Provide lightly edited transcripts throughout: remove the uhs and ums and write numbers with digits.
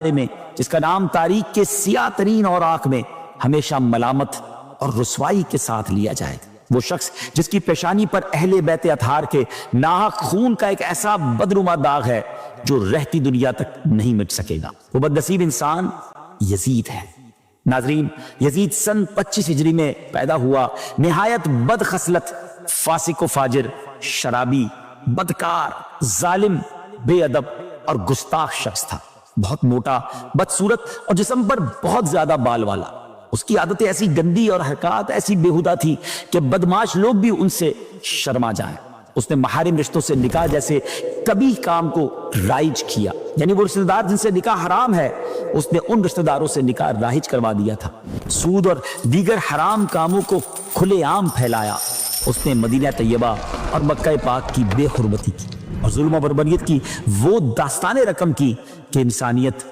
میں جس کا نام تاریخ کے سیاہ ترین اوراق میں ہمیشہ ملامت اور رسوائی کے ساتھ لیا جائے، وہ شخص جس کی پیشانی پر اہل بیت اطہار کے ناحق خون کا ایک ایسا بدنما داغ ہے جو رہتی دنیا تک نہیں مٹ سکے گا، وہ بدنصیب انسان یزید ہے۔ ناظرین، یزید سن 25 ہجری میں پیدا ہوا، نہایت بد خصلت، فاسق و فاجر، شرابی، بدکار، ظالم، بے ادب اور گستاخ شخص تھا، بہت موٹا، بدصورت اور جسم پر بہت زیادہ بال والا۔ اس کی عادتیں ایسی گندی اور حرکات ایسی بیہودہ تھی کہ بدمعاش لوگ بھی ان سے شرما جائیں۔ اس نے محارم رشتوں سے نکاح جیسے کبھی کام کو رائج کیا، یعنی وہ رشتہ دار جن سے نکاح حرام ہے اس نے ان رشتہ داروں سے نکاح رائج کروا دیا تھا۔ سود اور دیگر حرام کاموں کو کھلے عام پھیلایا۔ اس نے مدینہ طیبہ اور مکہ پاک کی بے حرمتی کی اور ظلم و بربریت کی وہ داستان رقم کی کہ انسانیت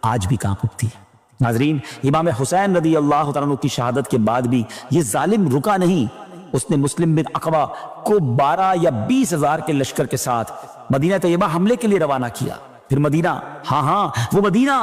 آج بھی کانپ اٹھتی ہے۔ ناظرین، امام حسین رضی اللہ تعالیٰ عنہ کی شہادت کے بعد بھی یہ ظالم رکا نہیں، اس نے مسلم بن عقبہ کو 12 یا 20 ہزار کے لشکر کے ساتھ مدینہ طیبہ حملے کے لیے روانہ کیا۔ پھر مدینہ، وہ مدینہ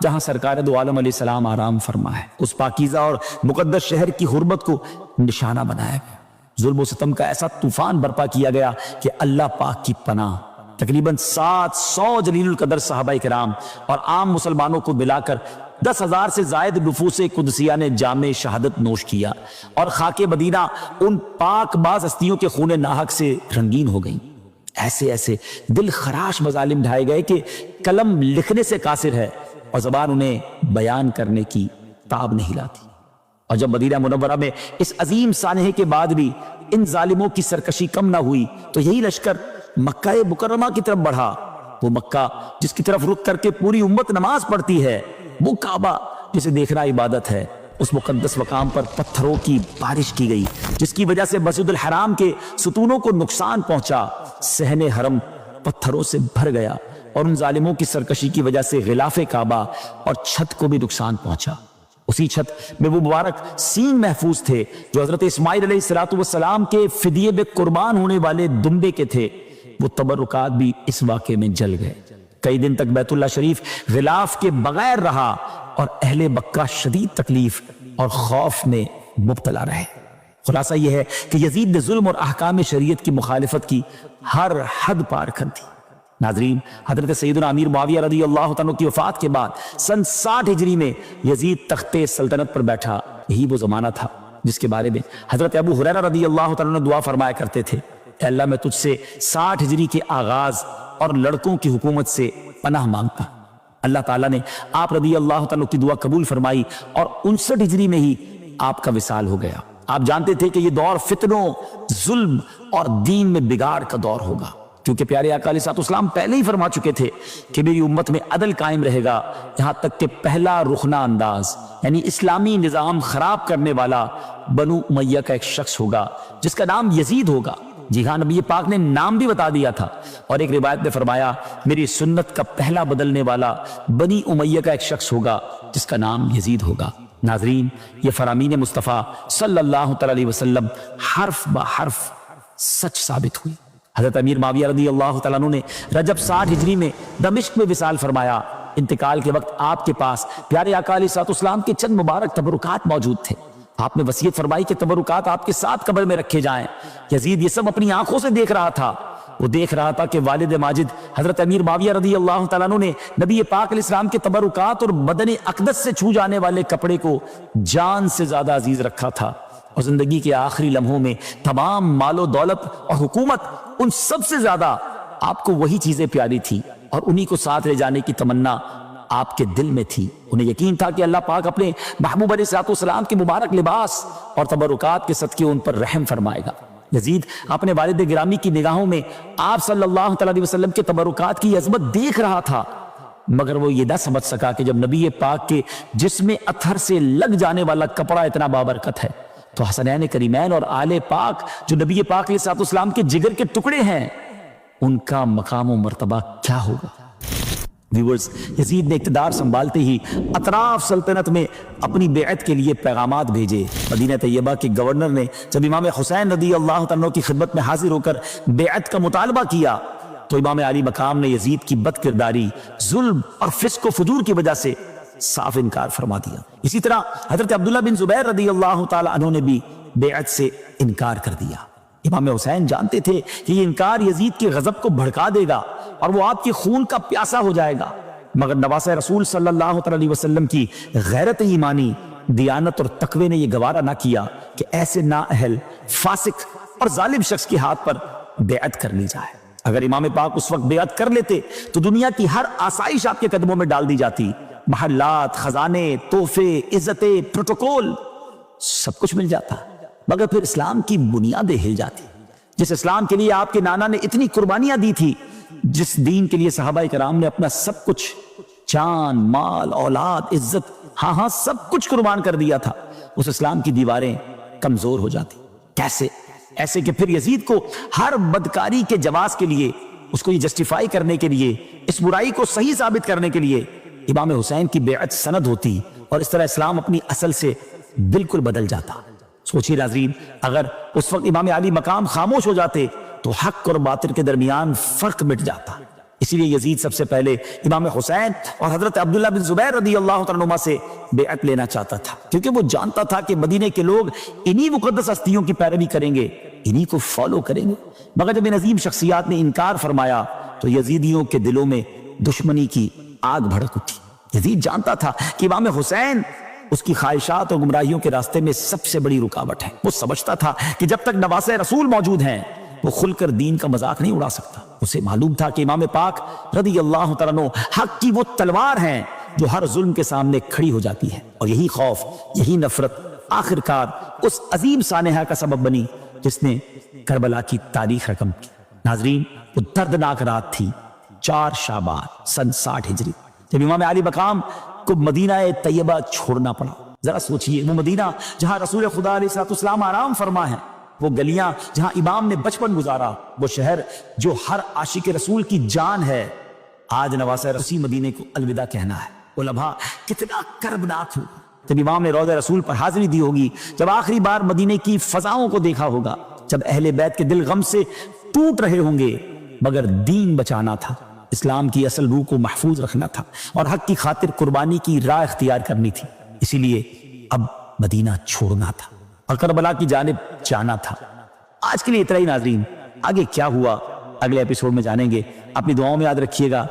جہاں سرکار دو عالم علیہ السلام آرام فرما ہے، اس پاکیزہ اور مقدس شہر کی حرمت کو نشانہ بنایا گیا۔ ظلم و ستم کا ایسا طوفان برپا کیا گیا کہ اللہ پاک کی پناہ تقریباً 700 جلیل القدر صحابہ کرام اور عام مسلمانوں کو ملا کر 10,000 سے زائد نفوس قدسیہ نے جام شہادت نوش کیا اور خاک مدینہ ان پاک باز ہستیوں کے خون ناحق سے رنگین ہو گئیں۔ ایسے دل خراش مظالم ڈھائے گئے کہ قلم لکھنے سے قاصر ہے اور زبان انہیں بیان کرنے کی تاب نہیں لاتی۔ اور جب مدینہ منورہ میں اس عظیم سانحے کے بعد بھی ان ظالموں کی سرکشی کم نہ ہوئی تو یہی لشکر مکہ مکرمہ کی طرف بڑھا، وہ مکہ جس کی طرف رخ کر کے پوری امت نماز پڑھتی ہے، وہ کعبہ جسے دیکھنا عبادت ہے، اس مقدس مقام پر پتھروں کی بارش کی گئی جس کی وجہ سے مسجد الحرام کے ستونوں کو نقصان پہنچا، صحن حرم پتھروں سے بھر گیا اور ان ظالموں کی سرکشی کی وجہ سے غلاف کعبہ اور چھت کو بھی نقصان پہنچا۔ اسی چھت میں وہ مبارک سینگ محفوظ تھے جو حضرت اسماعیل علیہ السلام کے فدیے میں قربان ہونے والے دمبے کے تھے، وہ تبرکات بھی اس واقعے میں جل گئے۔ کئی دن تک بیت اللہ شریف غلاف کے بغیر رہا اور اہل مکہ شدید تکلیف اور خوف میں مبتلا رہے۔ خلاصہ یہ ہے کہ یزید نے ظلم اور احکام شریعت کی مخالفت کی ہر حد پار کر دی۔ ناظرین، حضرت سیدنا امیر معاویہ رضی اللہ عنہ کی وفات کے بعد سن 60 ہجری میں یزید تخت سلطنت پر بیٹھا۔ یہی وہ زمانہ تھا جس کے بارے میں حضرت ابو ہریرہ رضی اللہ عنہ دعا فرمایا کرتے تھے، اے اللہ میں تجھ سے 60 ہجری کے آغاز اور لڑکوں کی حکومت سے پناہ مانگتا۔ اللہ تعالیٰ نے آپ رضی اللہ عنہ کی دعا قبول فرمائی اور 59 ہجری میں ہی آپ کا وصال ہو گیا۔ آپ جانتے تھے کہ یہ دور فتنوں، ظلم اور دین میں بگاڑ کا دور ہوگا، کیونکہ پیارے آقا علیہ السلام پہلے ہی فرما چکے تھے کہ میری امت میں عدل قائم رہے گا، یہاں تک کہ پہلا رخنہ انداز یعنی اسلامی نظام خراب کرنے والا بنو امیہ کا ایک شخص ہوگا جس کا نام یزید ہوگا۔ جی ہاں، نبی پاک نے نام بھی بتا دیا تھا، اور ایک روایت میں فرمایا میری سنت کا پہلا بدلنے والا بنی امیہ کا ایک شخص ہوگا جس کا نام یزید ہوگا۔ ناظرین، یہ فرامین مصطفیٰ صلی اللہ علیہ وسلم حرف بہ حرف سچ ثابت ہوئی۔ حضرت امیر معاویہ رضی اللہ تعالیٰ عنہ نے رجب 60 ہجری میں دمشق میں وصال فرمایا۔ انتقال کے وقت آپ کے پاس پیارے آقا علیہ السلام کے چند مبارک تبرکات موجود تھے۔ آپ نے وصیت فرمائی کہ تبرکات آپ کے ساتھ قبر میں رکھے جائیں۔ یزید یہ سب اپنی آنکھوں سے دیکھ رہا تھا، وہ دیکھ رہا تھا کہ والد ماجد حضرت امیر معاویہ رضی اللہ تعالیٰ عنہ نے نبی پاک علیہ السلام کے تبرکات اور بدن اقدس سے چھو جانے والے کپڑے کو جان سے زیادہ عزیز رکھا تھا، اور زندگی کے آخری لمحوں میں تمام مال و دولت اور حکومت ان سب سے زیادہ آپ کو وہی چیزیں پیاری تھی اور انہی کو ساتھ لے جانے کی تمنا آپ کے دل میں تھی۔ انہیں یقین تھا کہ اللہ پاک اپنے محبوب علیہ السلام کے مبارک لباس اور تبرکات کے صدقے ان پر رحم فرمائے گا۔ یزید اپنے والد گرامی کی نگاہوں میں آپ صلی اللہ علیہ وسلم کے تبرکات کی عظمت دیکھ رہا تھا، مگر وہ یہ نہ سمجھ سکا کہ جب نبی پاک کے جسم اطہر سے لگ جانے والا کپڑا اتنا بابرکت ہے تو حسنین کریمین اور آل پاک جو نبی پاک علیہ السلام کے جگر کے ٹکڑے ہیں ان کا مقام و مرتبہ کیا ہوگا۔ ویورز، یزید نے اقتدار سنبھالتے ہی اطراف سلطنت میں اپنی بیعت کے لیے پیغامات بھیجے۔ مدینہ طیبہ کے گورنر نے جب امام حسین رضی اللہ عنہ کی خدمت میں حاضر ہو کر بیعت کا مطالبہ کیا تو امام علی مقام نے یزید کی بد کرداری، ظلم اور فسق و فجور کی وجہ سے صاف انکار فرما دیا۔ اسی طرح حضرت عبداللہ بن زبیر رضی اللہ تعالی عنہ نے بھی بیعت سے انکار کر دیا۔ امام حسین جانتے تھے کہ یہ انکار یزید کے غضب کو بھڑکا دے گا اور وہ آپ کے خون کا پیاسا ہو جائے گا، مگر نواسہ رسول صلی اللہ علیہ وسلم کی غیرت ایمانی، دیانت اور تقوی نے یہ گوارا نہ کیا کہ ایسے نااہل، فاسق اور ظالم شخص کے ہاتھ پر بیعت کر لی جائے۔ اگر امام پاک اس وقت بیعت کر لیتے تو دنیا کی ہر آسائش آپ کے قدموں میں ڈال دی جاتی، محلات، خزانے، تحفے، عزتیں، پروٹوکول، سب کچھ مل جاتا، مگر پھر اسلام کی بنیادیں ہل جاتی۔ جس اسلام کے لیے آپ کے نانا نے اتنی قربانیاں دی تھی، جس دین کے لیے صحابہ کرام نے اپنا سب کچھ، جان، مال، اولاد، عزت، ہاں سب کچھ قربان کر دیا تھا، اس اسلام کی دیواریں کمزور ہو جاتی۔ کیسے؟ ایسے کہ پھر یزید کو ہر بدکاری کے جواز کے لیے، اس کو یہ جسٹیفائی کرنے کے لیے، اس برائی کو صحیح ثابت کرنے کے لیے امام حسین کی بیعت سند ہوتی اور اس طرح اسلام اپنی اصل سے بالکل بدل جاتا۔ سوچیے ناظرین، اگر اس وقت امام علی مقام خاموش ہو جاتے تو حق اور باطل کے درمیان فرق مٹ جاتا۔ اسی لیے یزید سب سے پہلے امام حسین اور حضرت عبداللہ بن زبیر رضی اللہ عنہما سے بیعت لینا چاہتا تھا، کیونکہ وہ جانتا تھا کہ مدینے کے لوگ انہی مقدس ہستیوں کی پیروی کریں گے، انہی کو فالو کریں گے۔ مگر جب ان عظیم شخصیات نے انکار فرمایا تو یزیدیوں کے دلوں میں دشمنی کی آگ بھڑک اٹھی۔ یزید جانتا تھا کہ امام حسین اس کی خواہشات اور گمراہیوں کے راستے میں سب سے بڑی رکاوٹ ہے۔ وہ سمجھتا تھا کہ جب تک نواسہ رسول موجود ہیں وہ کھل کر دین کا مذاق نہیں اڑا سکتا۔ اسے معلوم تھا کہ امام پاک رضی اللہ تعالیٰ عنہ حق کی وہ تلوار ہیں جو ہر ظلم کے سامنے کھڑی ہو جاتی ہے، اور یہی خوف، یہی نفرت آخر کار اس عظیم سانحہ کا سبب بنی جس نے کربلا کی تاریخ رقم کی۔ ناظرین، وہ دردناک رات تھی 4 شعبان سن 60 ہجری، جب امام علی مقام کو مدینہ طیبہ چھوڑنا پڑا۔ ذرا سوچئے، وہ مدینہ جہاں رسول خدا علیہ السلام آرام فرما ہے، وہ گلیاں جہاں امام نے بچپن گزارا، وہ شہر جو ہر عاشق رسول کی جان ہے، آج نواسہ اسی مدینے کو الوداع کہنا ہے۔ وہ لمحہ کتنا کربناک ہو جب امام نے روضہ رسول پر حاضری دی ہوگی، جب آخری بار مدینے کی فضاؤں کو دیکھا ہوگا، جب اہل بیت کے دل غم سے ٹوٹ رہے ہوں گے، مگر دین بچانا تھا، اسلام کی اصل روح کو محفوظ رکھنا تھا اور حق کی خاطر قربانی کی راہ اختیار کرنی تھی۔ اسی لیے اب مدینہ چھوڑنا تھا اور کربلا کی جانب جانا تھا۔ آج کے لیے اتنا ہی ناظرین، آگے کیا ہوا اگلے ایپیسوڈ میں جانیں گے۔ اپنی دعاؤں میں یاد رکھیے گا۔